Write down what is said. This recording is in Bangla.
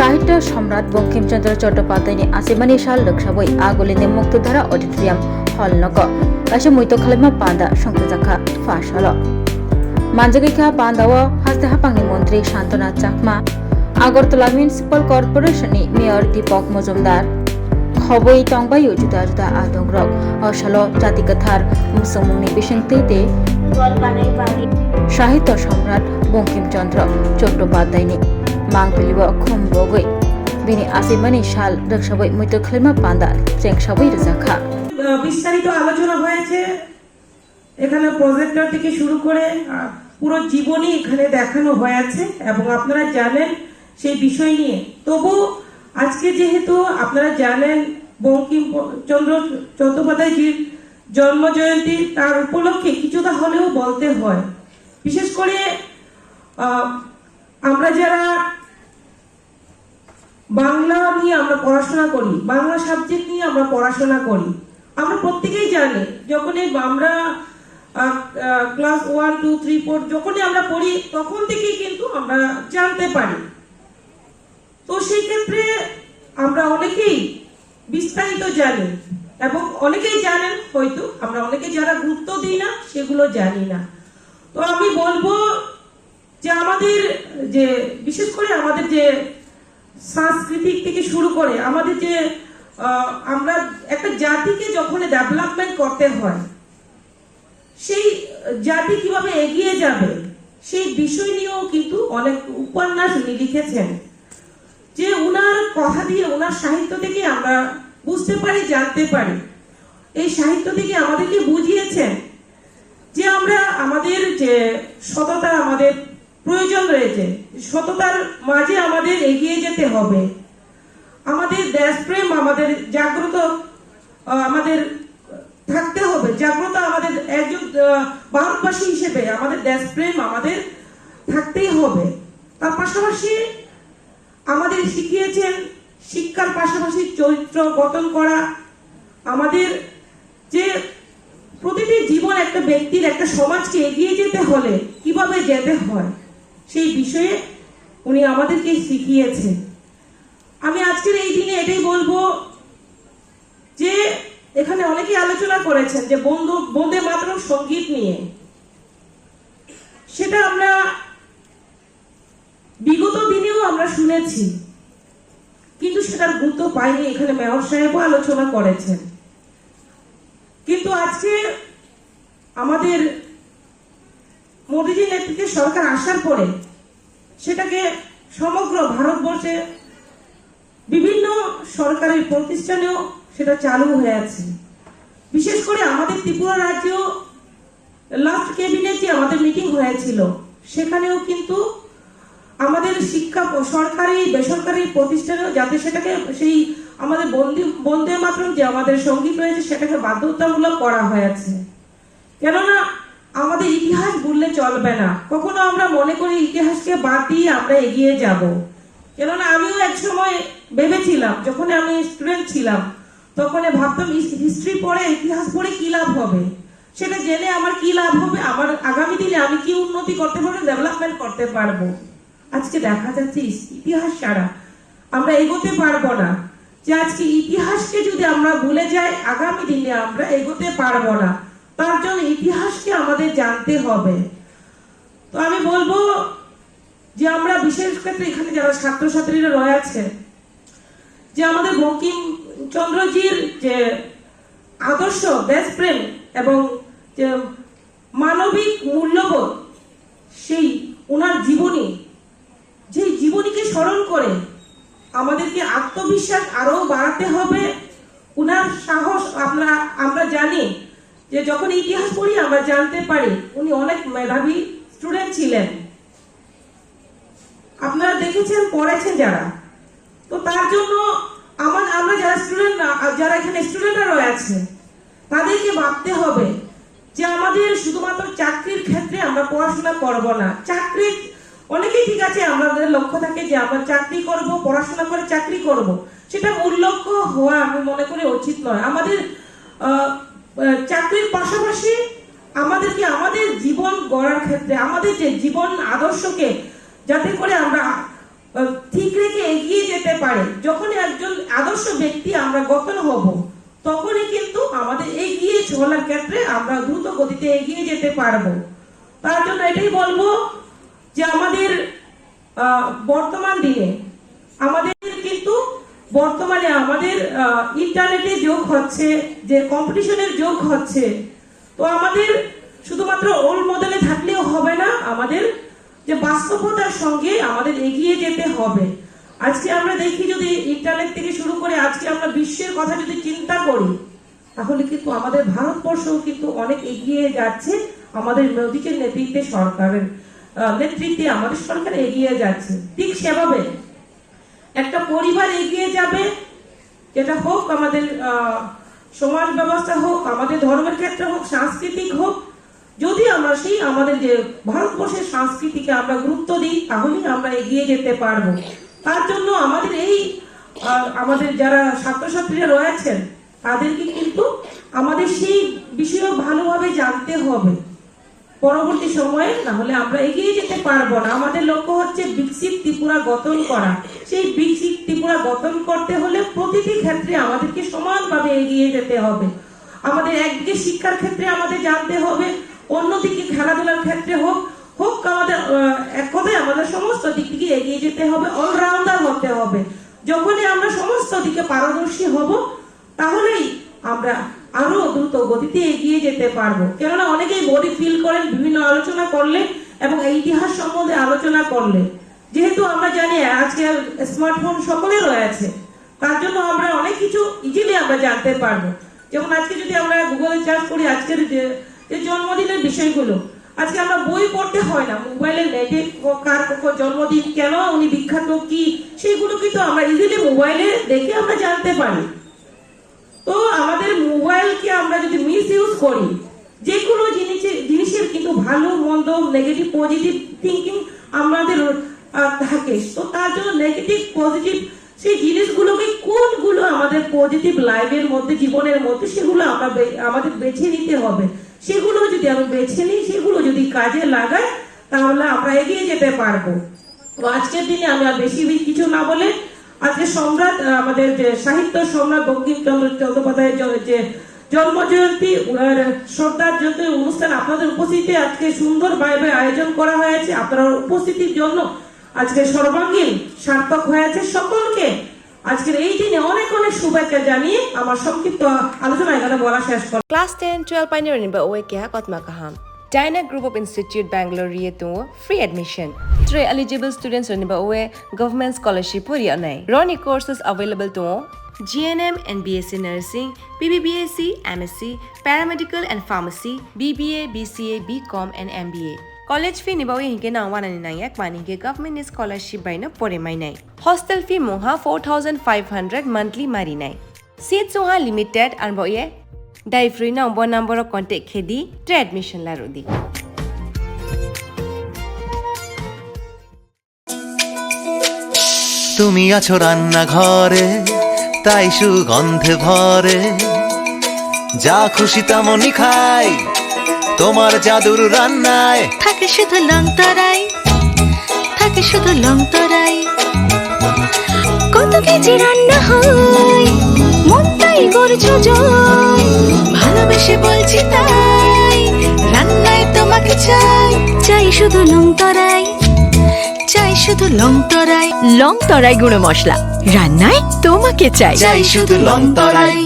साहित्य सम्राट बंकिमचंद्र चट्टोपाध्यायनि 80 साल लोकसभा आगोलिनि मुक्तधारा ऑडिटोरियम हॉल नक कासे मुइतो खालामा पांदा संख्याजाखा फासल मानजागैखा पांदाव हास्ते हापांनि मंत्री शान्तना चाकमा आगरतला म्युनिसिपल कर्पोरेशननि मेयर दीपक मजुमदार खबै तंबायु जुदा जुदा आदंग्रक असलो जातिगथार मुसुमुंनि बिसंथैते साहित्य सम्राट बंकिमचंद्र चट्टोपाध्यायनि मांगपिलिब खुमबगै बिनि 80 साल लोकसभा मुइतो खालामा पांदा চেংসাবই রজাখা বিস্তারিত আলোচনা হয়েছে। এখানে প্রজেক্টর থেকে শুরু করে পুরো জীবনী এখানে দেখানো হয়েছে এবং আপনারা জানেন সেই বিষয় নিয়ে। তবু আজকে যেহেতু আপনারা জানেন বঙ্কিমচন্দ্র চট্টোপাধ্যায়জির জন্ম জয়ন্তী, তার উপলক্ষে কিছুটা হলেও বলতে হয়। বিশেষ করে আমরা যারা বাংলা নিয়ে আমরা পড়াশোনা করি, বাংলা সাবজেক্ট নিয়ে আমরা পড়াশোনা করি, আমরা প্রত্যেকেই জানি যখনই আমরা ক্লাস 1, 2, 3, 4 যখনই আমরা পড়ি তখন থেকেই কিন্তু আমরা জানতে পারি। তো সেই ক্ষেত্রে আমরা অনেকেই বিস্তারিত জানি এবং অনেকেই জানেন, হয়তো আমরা অনেকে যারা গুরুত্ব দিই না সেগুলো জানি না। তো আমি বলবো যে আমাদের যে বিশেষ করে আমাদের যে সাংস্কৃতিক থেকে শুরু করে আমাদের যে আমরা একটা জাতিকে যখন ডেভেলপমেন্ট করতে হয়, সেই জাতি কিভাবে এগিয়ে যাবে সেই বিষয় নিয়েও কিন্তু অনেক উপন্যাস উনি লিখেছেন। যে উনার কথা দিয়ে, উনার সাহিত্য থেকে আমরা বুঝতে পারি, জানতে পারি। এই সাহিত্য থেকে আমাদেরকে বুঝিয়েছেন যে আমরা আমাদের যে সততা আমাদের প্রয়োজন রয়েছে, সততার মাঝে আমাদের এগিয়ে যেতে হবে। আমাদের দেশপ্রেম আমাদের জাগ্রত আমাদের থাকতে হবে, জাগ্রত আমাদের একজন ভারতবাসী হিসেবে আমাদের দেশপ্রেম আমাদের থাকতেই হবে। তার পাশাপাশি আমাদের শিখিয়েছেন শিক্ষার পাশাপাশি চরিত্র গঠন করা, আমাদের যে প্রতিটি জীবন একটা ব্যক্তির একটা সমাজকে এগিয়ে যেতে হলে কিভাবে যেতে হয় সেই বিষয়ে উনি আমাদেরকে শিখিয়েছেন। আমি আজকের এই দিনে এটাই বলবো যে এখানে অনেকেই আলোচনা করেছেন যে বন্দে মাতরম সঙ্গীত নিয়ে, সেটা আমরা বিগত দিনেও আমরা শুনেছি, কিন্তু সেটার গুরুত্ব পাইনি। এখানে মেয়র সাহেবও আলোচনা করেছেন, কিন্তু আজকে আমাদের মোদীজির নেতৃত্বে সরকার আসার পরে সেটাকে সমগ্র ভারতবর্ষে বিভিন্ন সরকারি প্রতিষ্ঠানেও সেটা চালু হয়ে আছে। বিশেষ করে আমাদের ত্রিপুরা রাজ্য লাস্ট ক্যাবিনেটে আমাদের মিটিং হয়েছিল, সেখানেও কিন্তু আমাদের শিক্ষা সরকারি বেসরকারি প্রতিষ্ঠানেও যাতে সেটাকে সেই আমাদের বন্দে মাতরম যে আমাদের সঙ্গীত রয়েছে সেটাকে বাধ্যতামূলক করা হয়েছে। কেননা আমাদের ইতিহাস ভুললে চলবে না। কখনো আমরা মনে করি ইতিহাসকে বাদ দিয়ে আমরা এগিয়ে যাব। কেননা আমিও এক সময় ভেবেছিলাম, যখন আমি স্টুডেন্ট ছিলাম তখন ভাবতাম হিস্ট্রি পড়ে, ইতিহাস পড়ে কি লাভ হবে, সেটা জেনে আমার কি লাভ হবে, আমার আগামী দিনে আমি কি উন্নতি করতে পারবো, ডেভেলপমেন্ট করতে পারবো। আজকে দেখা যাচ্ছে ইতিহাস ছাড়া আমরা এগোতে পারবো না। যে আজকে ইতিহাসকে যদি আমরা ভুলে যাই আগামী দিনে আমরা এগোতে পারবো না। তার জন্য ইতিহাসকে আমাদের জানতে হবে। তো আমি বলবো যে আমরা বিশেষ ক্ষেত্রে এখানে যারা ছাত্রছাত্রীরা রয়েছে, যে আমাদের বঙ্কিমচন্দ্রজির যে আদর্শ দেশপ্রেম এবং যে মানবিক মূল্যবোধ, সেই ওনার জীবনী, যে জীবনীকে স্মরণ করে আমাদেরকে আত্মবিশ্বাস আরো বাড়াতে হবে। উনার সাহস আমরা জানি যে যখন ইতিহাস পড়ি আমরা জানতে পারি উনি অনেক মেধাবী স্টুডেন্ট ছিলেন। আপনারা দেখেছেন, পড়েছেন যারা। তো তার জন্য আমরা যারা স্টুডেন্ট, যারা এখানে স্টুডেন্টরা রয়েছে, তাদেরকে ভাবতে হবে যে আমাদের শুধুমাত্র চাকরির ক্ষেত্রে আমরা পড়াশোনা করব না। চাকরি অনেকেই ঠিক আছে, আমাদের লক্ষ্য থাকে যে আমরা চাকরি করব, পড়াশোনা করে চাকরি করব, সেটা মূল লক্ষ্য হওয়া আমি মনে করি উচিত নয়। আমাদের চাকরির পাশাপাশি আমাদেরকে আমাদের জীবন গড়ার ক্ষেত্রে আমাদের যে জীবন আদর্শকে যাতে করে আমরা ঠিক রেখে এগিয়ে যেতে পারে, যখনই একজন আদর্শ ব্যক্তি আমরা গঠন হব, তখনই কিন্তু আমাদের এগিয়ে চলার ক্ষেত্রে আমরা দ্রুত গতিতে এগিয়ে যেতে পারবো। তার জন্য এটাই বলবো যে আমাদের বর্তমান দিনে আমাদের কিন্তু বর্তমানে আমাদের ইন্টারনেটের যুগ হচ্ছে, যে কম্পিটিশনের যুগ হচ্ছে, তো আমাদের শুধুমাত্র রোল মডেলে থাকলেও হবে না, আমাদের যে বাস্তবতার সঙ্গে আমাদের এগিয়ে যেতে হবে। আজকে আমরা দেখি যদি ইন্টারনেট থেকে শুরু করে আজকে আমরা বিশ্বের কথা যদি চিন্তা করি, তাহলে কিন্তু আমাদের ভারতবর্ষ কিন্তু অনেক এগিয়ে যাচ্ছে। আমাদের মোদীজির নেতৃত্বে সরকারের নেতৃত্বে আমাদের সরকার এগিয়ে যাচ্ছে। ঠিক সেভাবে একটা পরিবার এগিয়ে যাবে, যেটা হোক আমাদের সমাজ ব্যবস্থা হোক, আমাদের ধর্মের ক্ষেত্রে হোক, সাংস্কৃতিক হোক, যদি আমরা সেই আমাদের যে ভারতবর্ষের সংস্কৃতিকে আমরা গুরুত্ব দিই, তাহলেই আমরা এগিয়ে যেতে পারবো। তার জন্য আমাদের এই আমাদের যারা ছাত্রছাত্রীরা রয়েছেন তাদেরকে কিন্তু আমাদের সেই বিষয়ে ভালোভাবে জানতে হবে পরবর্তী সময়ে, না হলে আমরা এগিয়ে যেতে পারবো না। আমাদের লক্ষ্য হচ্ছে বিকশিত ত্রিপুরা গঠন করা। সেই বিকশিত ত্রিপুরা গঠন করতে হলে প্রতিটি ক্ষেত্রে আমাদেরকে সমানভাবে এগিয়ে যেতে হবে। আমাদের একদিকে শিক্ষার ক্ষেত্রে আমাদের জানতে হবে, অন্যদিকে খেলাধুলার ক্ষেত্রে হোক আমাদের এক কথায় আমাদের সমস্ত দিক থেকে এগিয়ে যেতে হবে, অলরাউন্ডার হতে হবে। যখনই আমরা সমস্ত দিকে পারদর্শী হব, তাহলেই আমরা আরো দ্রুত গতিতে এগিয়ে যেতে পারবো। কেননা অনেকেই বডি ফিল করেন বিভিন্ন আলোচনা করলে এবং ইতিহাস সম্বন্ধে আলোচনা করলে। যেহেতু আমরা জানি আজকে স্মার্টফোন সকলে রয়েছে, তার জন্য আমরা অনেক কিছু ইজিলি আমরা জানতে পারবো। যেমন আজকে যদি আমরা গুগলে সার্চ করি আজকের যে জন্মদিনের বিষয়গুলো, আজকে আমরা বই পড়তে হয় না, মোবাইলে নেটে কার জন্মদিন, কেন উনি বিখ্যাত, কি, সেগুলো কিন্তু আমরা ইজিলি মোবাইলে দেখে আমরা জানতে পারি। তো আমাদের মোবাইলকে আমরা যদি মিস ইউজ করি, যে কোনো জিনিসের কিন্তু ভালো মন্দ নেগেটিভ পজিটিভ থিঙ্কিং আমাদের থাকে, তো তার জন্য নেগেটিভ পজিটিভ সেই জিনিসগুলোকে কোনগুলো আমাদের পজিটিভ লাইফের মধ্যে জীবনের মধ্যে সেগুলো আমরা আমাদের বেছে নিতে হবে। সেগুলো যদি আমরা বেছে নিই, সেগুলো যদি কাজে লাগাই, তাহলে আমরা এগিয়ে যেতে পারবো। তো আজকের দিনে আমরা বেশি কিছু না বলে, আজকে সম্রাট আমাদের যে সাহিত্য সম্রাট বঙ্কিমচন্দ্র চট্টোপাধ্যায়ের যে জন্ম জয়ন্তী শ্রদ্ধার জয়ন্তী অনুষ্ঠান আপনাদের উপস্থিতিতে আজকে সুন্দরভাবে আয়োজন করা হয়েছে। আপনার উপস্থিতির জন্য আজকে সর্বাঙ্গীন সার্থক হয়েছে। সকলকে আজকের এই দিনে অনেক অনেক শুভেচ্ছা জানিয়ে আমার সংক্ষিপ্ত আলোচনা এখানে বলা শেষ করি। Class 10-12 pioneer ni ba oe kya kotma kaham. Dyna Group of Institute Bangalore riye to free admission. 3 eligible students ni ba oe government scholarship puri anai. Roni courses available to GNM and BSc Nursing, PBBSc, MSc, Paramedical and Pharmacy, BBA, BCA, BCom and MBA. College fee ni ba oe hinke na wana ni nai ek mani ke government scholarship bai na pore mai nai. Hostel fee moha 4500 monthly mari nai. Seats oha limited and ba oe dai free na umbo number of contact khedi tre admission la rodi. তুমি আছো রান্না ঘরে, তাই সুগন্ধে ভরে, যা খুশি তেমনই খাই তোমার জাদুর রান্নায়। থাকে শুধু লং তরাই, থাকে শুধু লং তরাই, কত কেজি রান্না হয় মন তাই করছো জয়, ভালোবেসে বলছি তাই রান্নায় তোমাকে চাই, চাই শুধু লং তরাই, চাই শুধু লং তরাই, লং তরাই গুঁড়ো মশলা রান্নায় তোমাকে চাই, চাই শুধু লং তরাই।